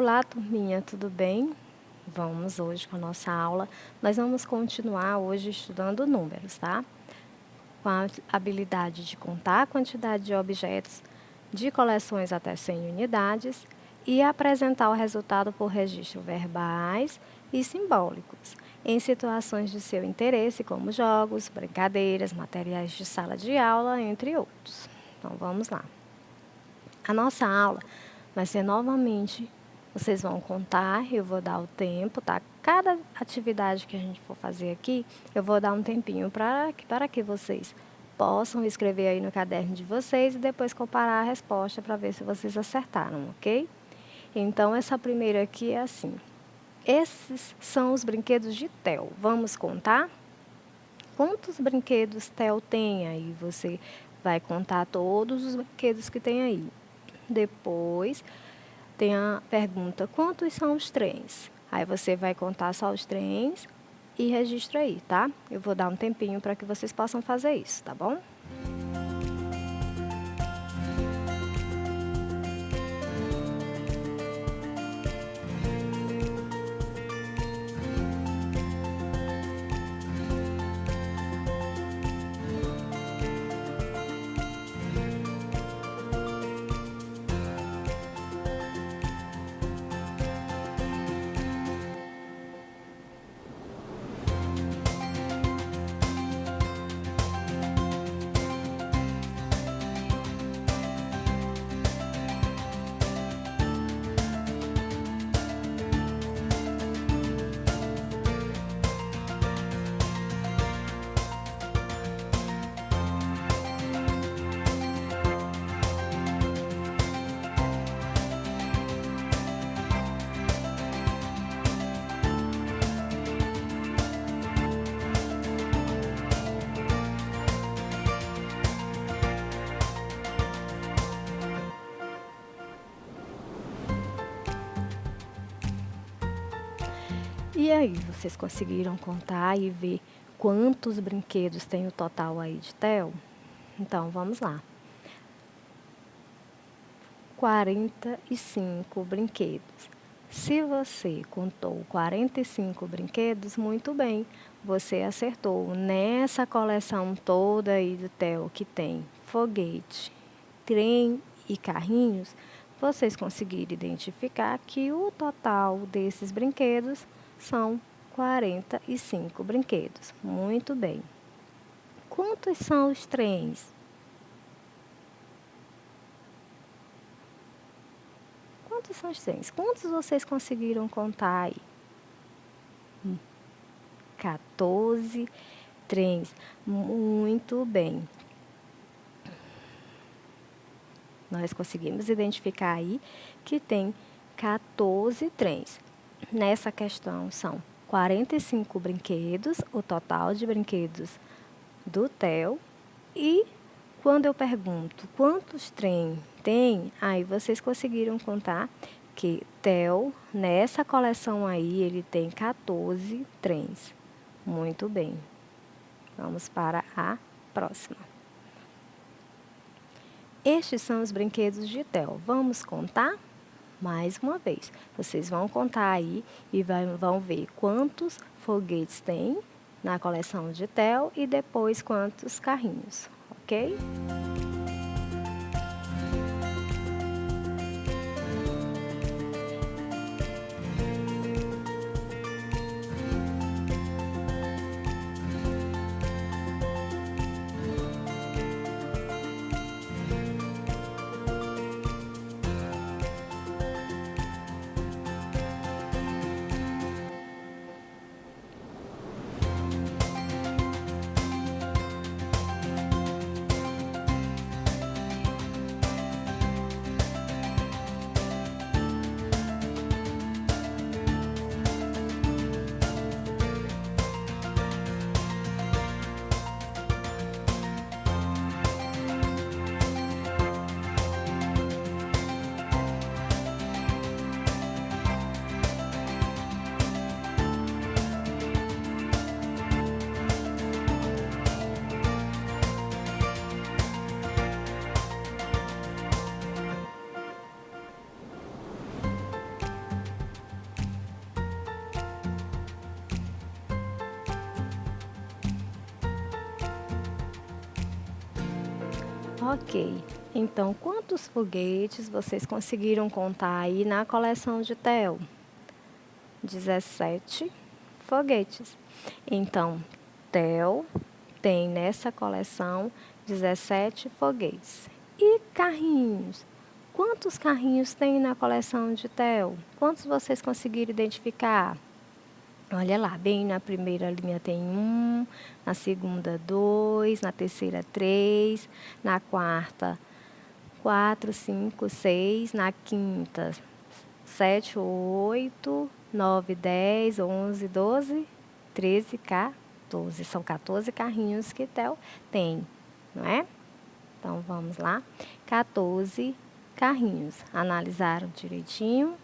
Olá, turminha, tudo bem? Vamos hoje com a nossa aula. Nós vamos continuar hoje estudando números, tá? Com a habilidade de contar a quantidade de objetos de coleções até 100 unidades e apresentar o resultado por registro verbais e simbólicos, em situações de seu interesse, como jogos, brincadeiras, materiais de sala de aula, entre outros. Então, vamos lá. A nossa aula vai ser novamente, vocês vão contar, eu vou dar o tempo, tá? Cada atividade que a gente for fazer aqui, eu vou dar um tempinho para que vocês possam escrever aí no caderno de vocês e depois comparar a resposta para ver se vocês acertaram, ok? Então, essa primeira aqui é assim. Esses são os brinquedos de Theo. Vamos contar? Quantos brinquedos Theo tem? Aí você vai contar todos os brinquedos que tem aí. Depois tem a pergunta, quantos são os trens? Aí você vai contar só os trens e registra aí, tá? Eu vou dar um tempinho para que vocês possam fazer isso, tá bom? E aí, vocês conseguiram contar e ver quantos brinquedos tem o total aí de Theo? Então, vamos lá. 45 brinquedos. Se você contou 45 brinquedos, muito bem, você acertou. Nessa coleção toda aí do Theo que tem foguete, trem e carrinhos, vocês conseguiram identificar que o total desses brinquedos são 45 brinquedos. Muito bem. Quantos são os trens? Quantos são os trens? Quantos vocês conseguiram contar aí? 14 trens. Muito bem. Nós conseguimos identificar aí que tem 14 trens. Nessa questão são 45 brinquedos, o total de brinquedos do Theo. E quando eu pergunto quantos trens tem, aí vocês conseguiram contar que Theo, nessa coleção aí, ele tem 14 trens. Muito bem. Vamos para a próxima. Estes são os brinquedos de Theo. Vamos contar? Mais uma vez, vocês vão contar aí e vão ver quantos foguetes tem na coleção de Theo e depois quantos carrinhos, ok? Ok. Então, quantos foguetes vocês conseguiram contar aí na coleção de Theo? 17 foguetes. Então, Theo tem nessa coleção 17 foguetes. E carrinhos? Quantos carrinhos tem na coleção de Theo? Quantos vocês conseguiram identificar? Olha lá, bem na primeira linha tem 1, na segunda 2, na terceira 3, na quarta 4, 5, 6, na quinta 7, 8, 9, 10, 11, 12, 13, 14. São 14 carrinhos que Theo tem, não é? Então, vamos lá. 14 carrinhos. Analisaram direitinho?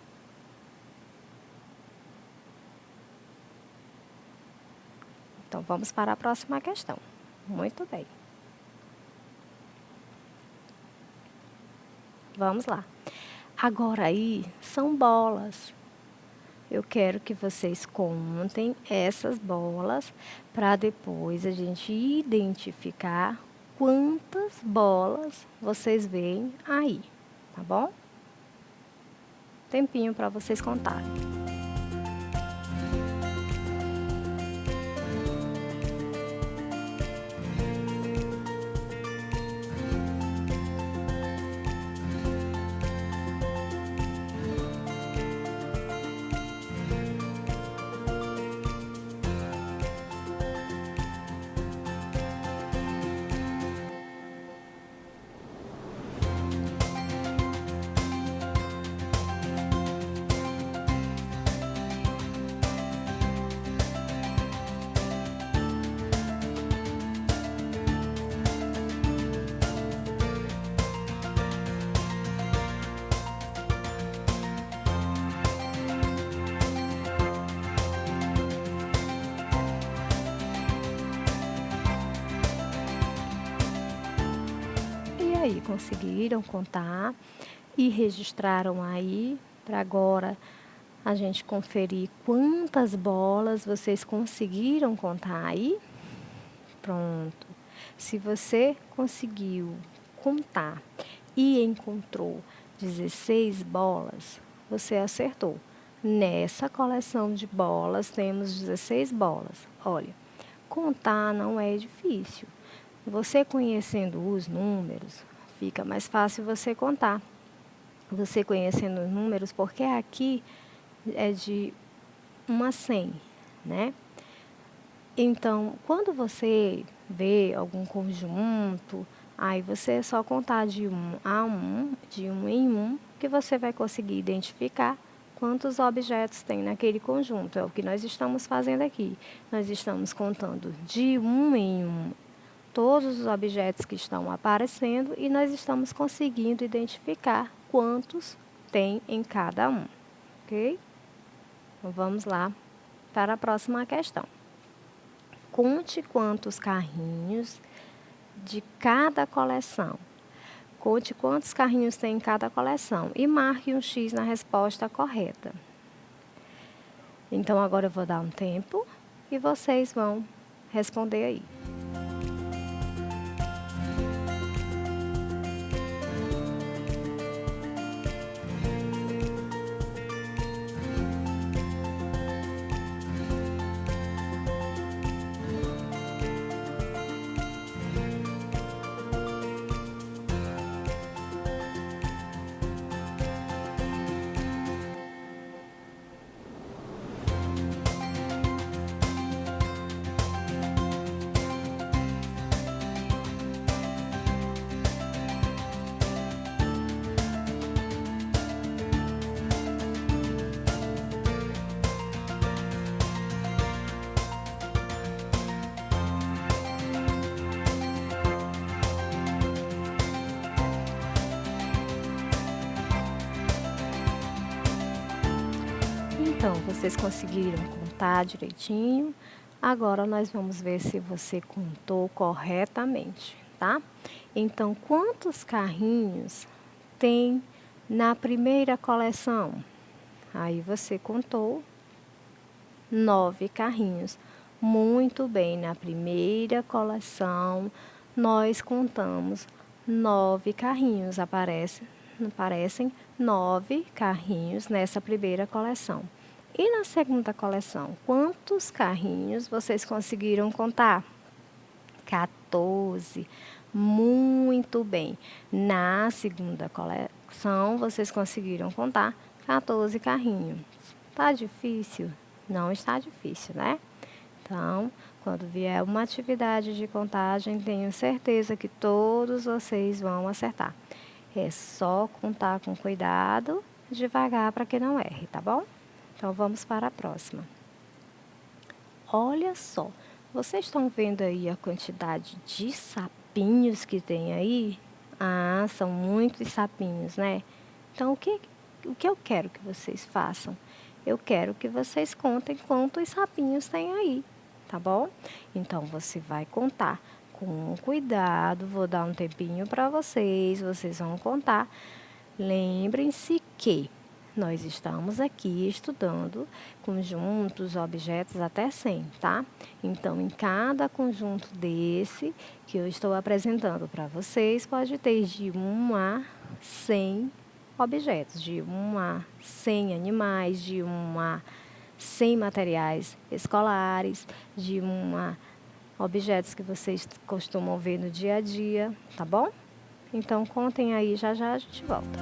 Então, vamos para a próxima questão. Muito bem. Vamos lá. Agora aí são bolas. Eu quero que vocês contem essas bolas para depois a gente identificar quantas bolas vocês veem aí, tá bom? Tempinho para vocês contarem. E aí, conseguiram contar e registraram aí para agora a gente conferir quantas bolas vocês conseguiram contar aí? Pronto. Se você conseguiu contar e encontrou 16 bolas, você acertou. Nessa coleção de bolas temos 16 bolas. Olha, contar não é difícil. Você conhecendo os números, fica mais fácil você contar. Você conhecendo os números, porque aqui é de 1 a 100, né? Então, quando você vê algum conjunto, aí você é só contar de 1 a 1, de 1 em 1, que você vai conseguir identificar quantos objetos tem naquele conjunto. É o que nós estamos fazendo aqui. Nós estamos contando de 1 em 1 todos os objetos que estão aparecendo e nós estamos conseguindo identificar quantos tem em cada um, ok? Então, vamos lá para a próxima questão. Conte quantos carrinhos de cada coleção. Conte quantos carrinhos tem em cada coleção e marque um X na resposta correta. Então, agora eu vou dar um tempo e vocês vão responder aí. Então, vocês conseguiram contar direitinho? Agora nós vamos ver se você contou corretamente, tá? Então, quantos carrinhos tem na primeira coleção? Aí você contou 9 carrinhos. Muito bem, na primeira coleção nós contamos 9 carrinhos. Aparecem 9 carrinhos nessa primeira coleção. E na segunda coleção, quantos carrinhos vocês conseguiram contar? 14. Muito bem. Na segunda coleção, vocês conseguiram contar 14 carrinhos. Tá difícil? Não está difícil, né? Então, quando vier uma atividade de contagem, tenho certeza que todos vocês vão acertar. É só contar com cuidado, devagar para que não erre, tá bom? Então, vamos para a próxima. Olha só, vocês estão vendo aí a quantidade de sapinhos que tem aí? Ah, são muitos sapinhos, né? Então, o que eu quero que vocês façam? Eu quero que vocês contem quantos sapinhos tem aí, tá bom? Então, você vai contar com cuidado, vou dar um tempinho para vocês vão contar. Lembrem-se que nós estamos aqui estudando conjuntos, objetos até 100, tá? Então, em cada conjunto desse que eu estou apresentando para vocês, pode ter de 1 a 100 objetos, de 1 a 100 animais, de 1 a 100 materiais escolares, de 1 a objetos que vocês costumam ver no dia a dia, tá bom? Então, contem aí, já já a gente volta.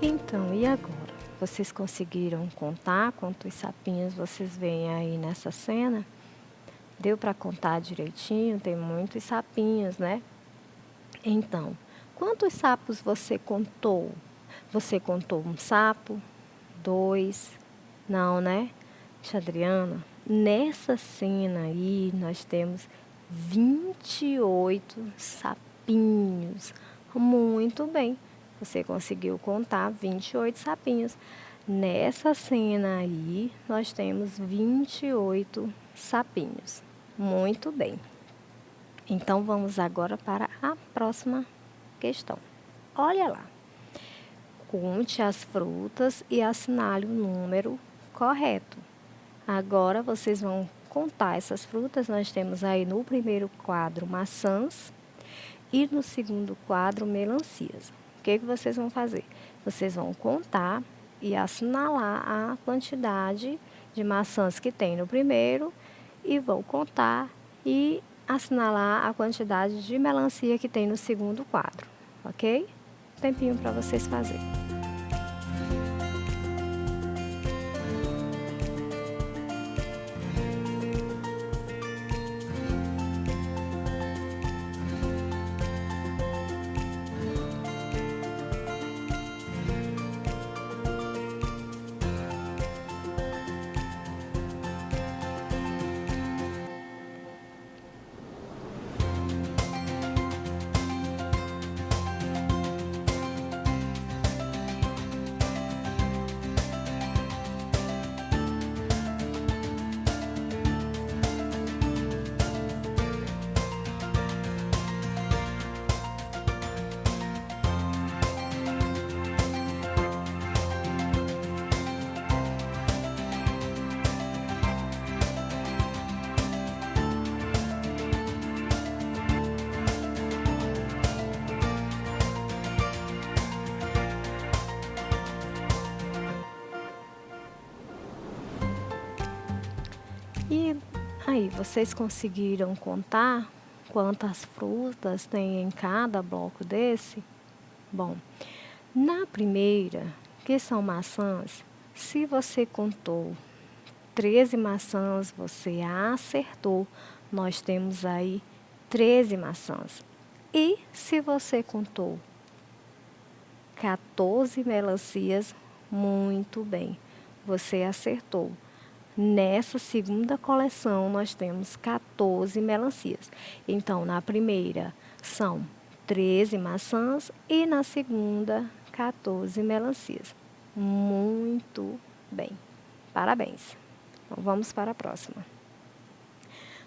Então, e agora? Vocês conseguiram contar quantos sapinhos vocês veem aí nessa cena? Deu para contar direitinho? Tem muitos sapinhos, né? Então, quantos sapos você contou? Você contou um sapo? 2? Não, né? Adriana, nessa cena aí nós temos 28 sapinhos. Muito bem, você conseguiu contar 28 sapinhos. Nessa cena aí nós temos 28 sapinhos. Muito bem. Então vamos agora para a próxima questão. Olha lá. Conte as frutas e assinale o número correto. Agora vocês vão contar essas frutas. Nós temos aí no primeiro quadro maçãs e no segundo quadro melancias. O que vocês vão fazer? Vocês vão contar e assinalar a quantidade de maçãs que tem no primeiro e vão contar e assinalar a quantidade de melancia que tem no segundo quadro, ok? Tempinho para vocês fazerem. E aí, vocês conseguiram contar quantas frutas tem em cada bloco desse? Bom, na primeira, que são maçãs, se você contou 13 maçãs, você acertou. Nós temos aí 13 maçãs. E se você contou 14 melancias, muito bem, você acertou. Nessa segunda coleção, nós temos 14 melancias. Então, na primeira são 13 maçãs e na segunda, 14 melancias. Muito bem. Parabéns. Então, vamos para a próxima.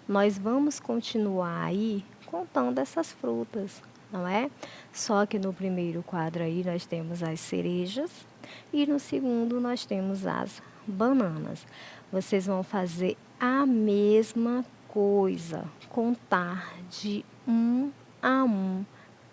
Nós vamos continuar aí contando essas frutas, não é? Só que no primeiro quadro aí nós temos as cerejas e no segundo nós temos as bananas. Vocês vão fazer a mesma coisa, contar de 1 a 1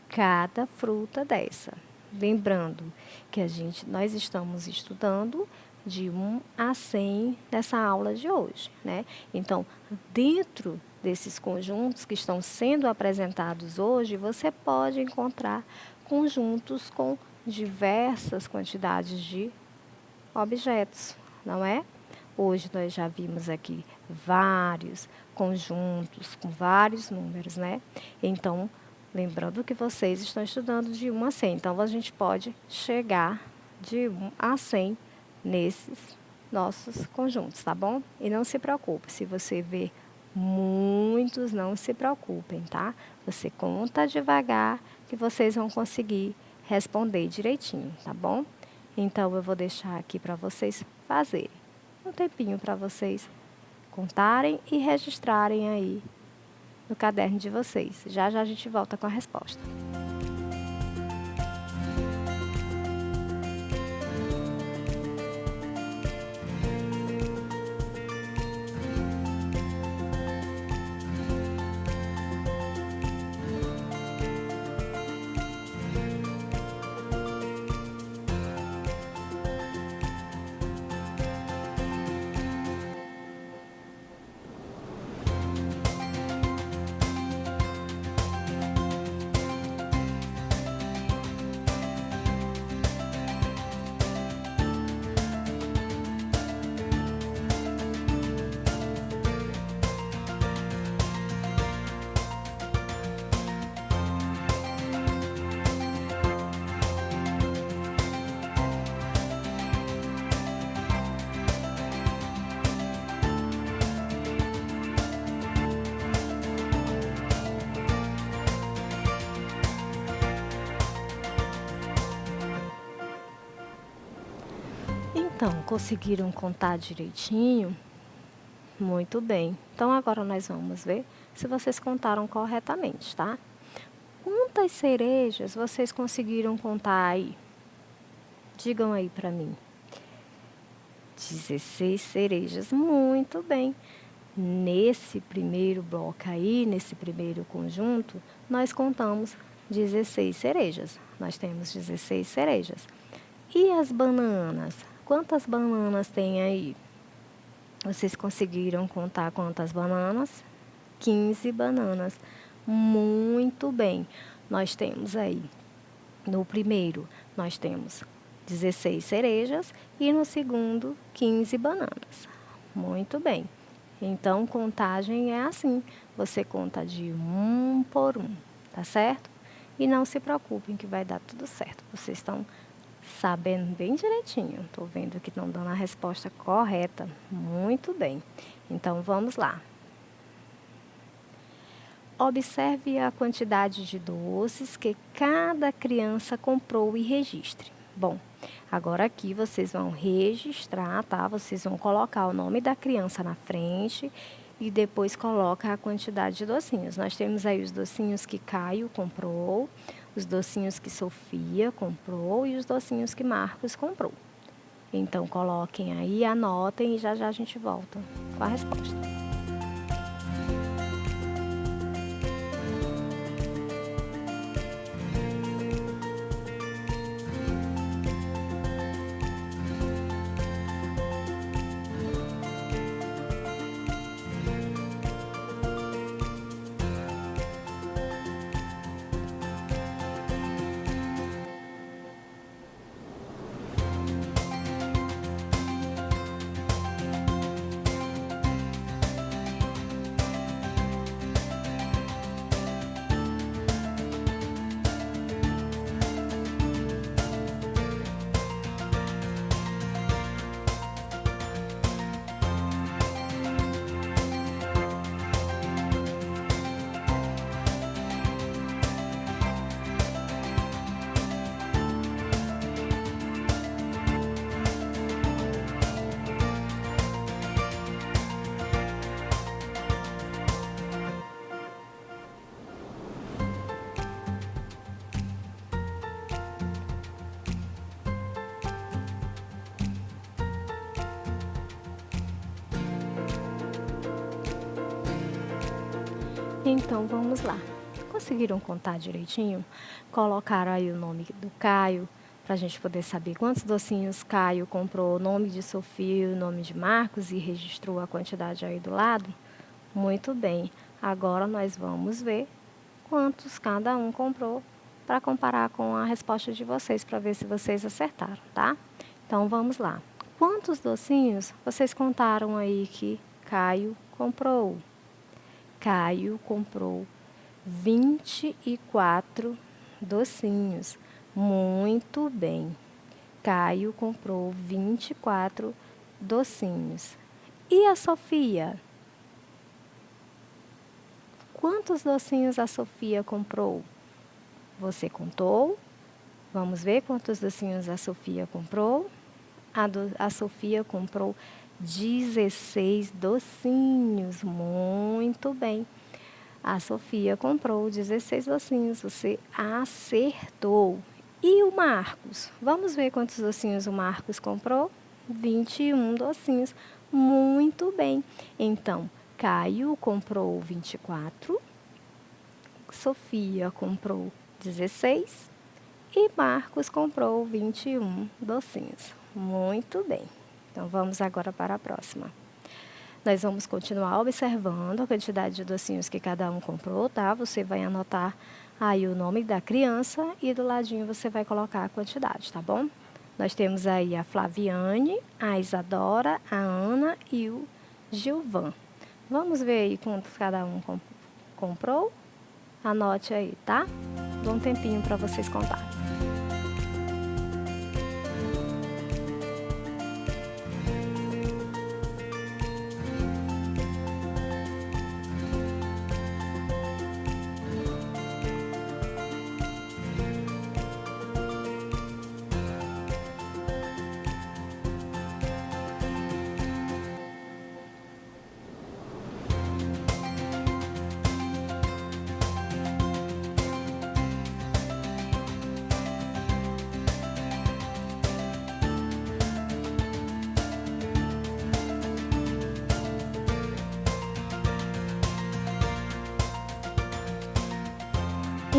cada fruta dessa. Lembrando que nós estamos estudando de 1 a 100 nessa aula de hoje, né? Então, dentro desses conjuntos que estão sendo apresentados hoje, você pode encontrar conjuntos com diversas quantidades de objetos, não é? Hoje nós já vimos aqui vários conjuntos com vários números, né? Então, lembrando que vocês estão estudando de 1 a 100, então a gente pode chegar de 1 a 100 nesses nossos conjuntos, tá bom? E não se preocupe, se você ver muitos, não se preocupem, tá? Você conta devagar que vocês vão conseguir responder direitinho, tá bom? Então, eu vou deixar aqui para vocês fazerem um tempinho para vocês contarem e registrarem aí no caderno de vocês. Já já a gente volta com a resposta. Então, conseguiram contar direitinho? Muito bem. Então, agora nós vamos ver se vocês contaram corretamente, tá? Quantas cerejas vocês conseguiram contar aí? Digam aí para mim. 16 cerejas. Muito bem. Nesse primeiro bloco aí, nesse primeiro conjunto, nós contamos 16 cerejas. Nós temos 16 cerejas. E as bananas? Quantas bananas tem aí? Vocês conseguiram contar quantas bananas? 15 bananas. Muito bem. Nós temos aí, no primeiro, nós temos 16 cerejas e no segundo, 15 bananas. Muito bem. Então, contagem é assim. Você conta de 1 por 1, tá certo? E não se preocupem que vai dar tudo certo. Vocês estão sabendo bem direitinho. Estou vendo que estão dando a resposta correta. Muito bem. Então, vamos lá. Observe a quantidade de doces que cada criança comprou e registre. Bom, agora aqui vocês vão registrar, tá? Vocês vão colocar o nome da criança na frente e depois coloca a quantidade de docinhos. Nós temos aí os docinhos que Caio comprou, os docinhos que Sofia comprou e os docinhos que Marcos comprou. Então, coloquem aí, anotem e já já a gente volta com a resposta. Então vamos lá. Conseguiram contar direitinho? Colocaram aí o nome do Caio para a gente poder saber quantos docinhos Caio comprou, o nome de Sofia, o nome de Marcos e registrou a quantidade aí do lado? Muito bem. Agora nós vamos ver quantos cada um comprou para comparar com a resposta de vocês para ver se vocês acertaram, tá? Então vamos lá. Quantos docinhos vocês contaram aí que Caio comprou? Caio comprou 24 docinhos. Muito bem. Caio comprou 24 docinhos. E a Sofia? Quantos docinhos a Sofia comprou? Você contou? Vamos ver quantos docinhos a Sofia comprou. A Sofia comprou 16 docinhos. Muito bem. A Sofia comprou 16 docinhos. Você acertou. E o Marcos? Vamos ver quantos docinhos o Marcos comprou? 21 docinhos. Muito bem. Então, Caio comprou 24. Sofia comprou 16 e Marcos comprou 21 docinhos. Muito bem. Então, vamos agora para a próxima. Nós vamos continuar observando a quantidade de docinhos que cada um comprou, tá? Você vai anotar aí o nome da criança e do ladinho você vai colocar a quantidade, tá bom? Nós temos aí a Flaviane, a Isadora, a Ana e o Gilvan. Vamos ver aí quantos cada um comprou? Anote aí, tá? Dou um tempinho para vocês contarem.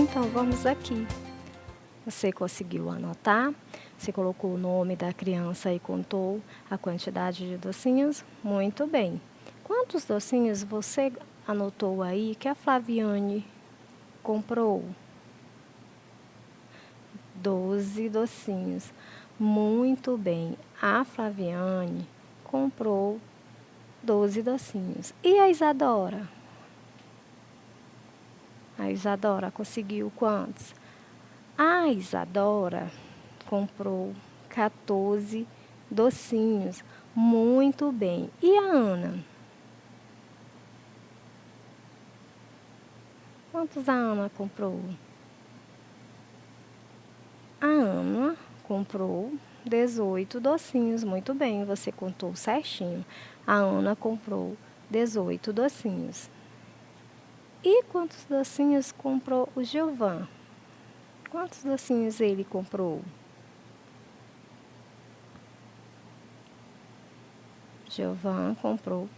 Então, vamos aqui. Você conseguiu anotar? Você colocou o nome da criança e contou a quantidade de docinhos? Muito bem. Quantos docinhos você anotou aí que a Flaviane comprou? 12 docinhos. Muito bem. A Flaviane comprou 12 docinhos. E a Isadora? A Isadora conseguiu quantos? A Isadora comprou 14 docinhos. Muito bem. E a Ana? Quantos a Ana comprou? A Ana comprou 18 docinhos. Muito bem, você contou certinho. A Ana comprou 18 docinhos. E quantos docinhos comprou o Gilvan? Quantos docinhos ele comprou? Gilvan comprou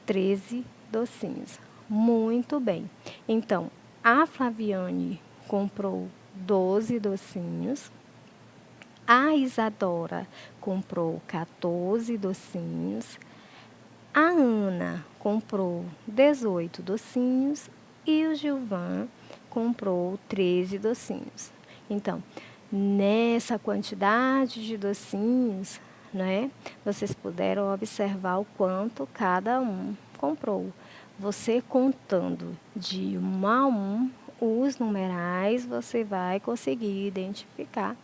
13 docinhos. Muito bem. Então, a Flaviane comprou 12 docinhos. A Isadora comprou 14 docinhos. A Ana comprou 18 docinhos e o Gilvan comprou 13 docinhos. Então, nessa quantidade de docinhos, né, vocês puderam observar o quanto cada um comprou. Você contando de 1 a 1 os numerais, você vai conseguir identificar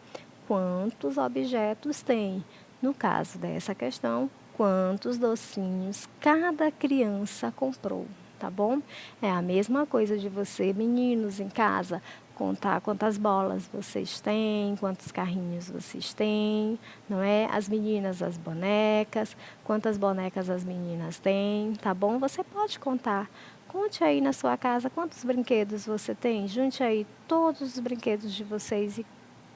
quantos objetos tem. No caso dessa questão, quantos docinhos cada criança comprou, tá bom? É a mesma coisa de você, meninos em casa, contar quantas bolas vocês têm, quantos carrinhos vocês têm, não é? As meninas, as bonecas, quantas bonecas as meninas têm, tá bom? Você pode contar. Conte aí na sua casa quantos brinquedos você tem, junte aí todos os brinquedos de vocês e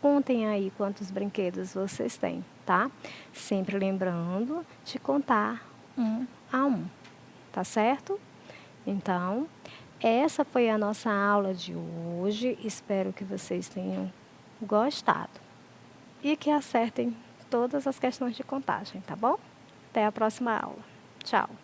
contem aí quantos brinquedos vocês têm, tá? Sempre lembrando de contar 1 a 1, tá certo? Então, essa foi a nossa aula de hoje. Espero que vocês tenham gostado e que acertem todas as questões de contagem, tá bom? Até a próxima aula. Tchau!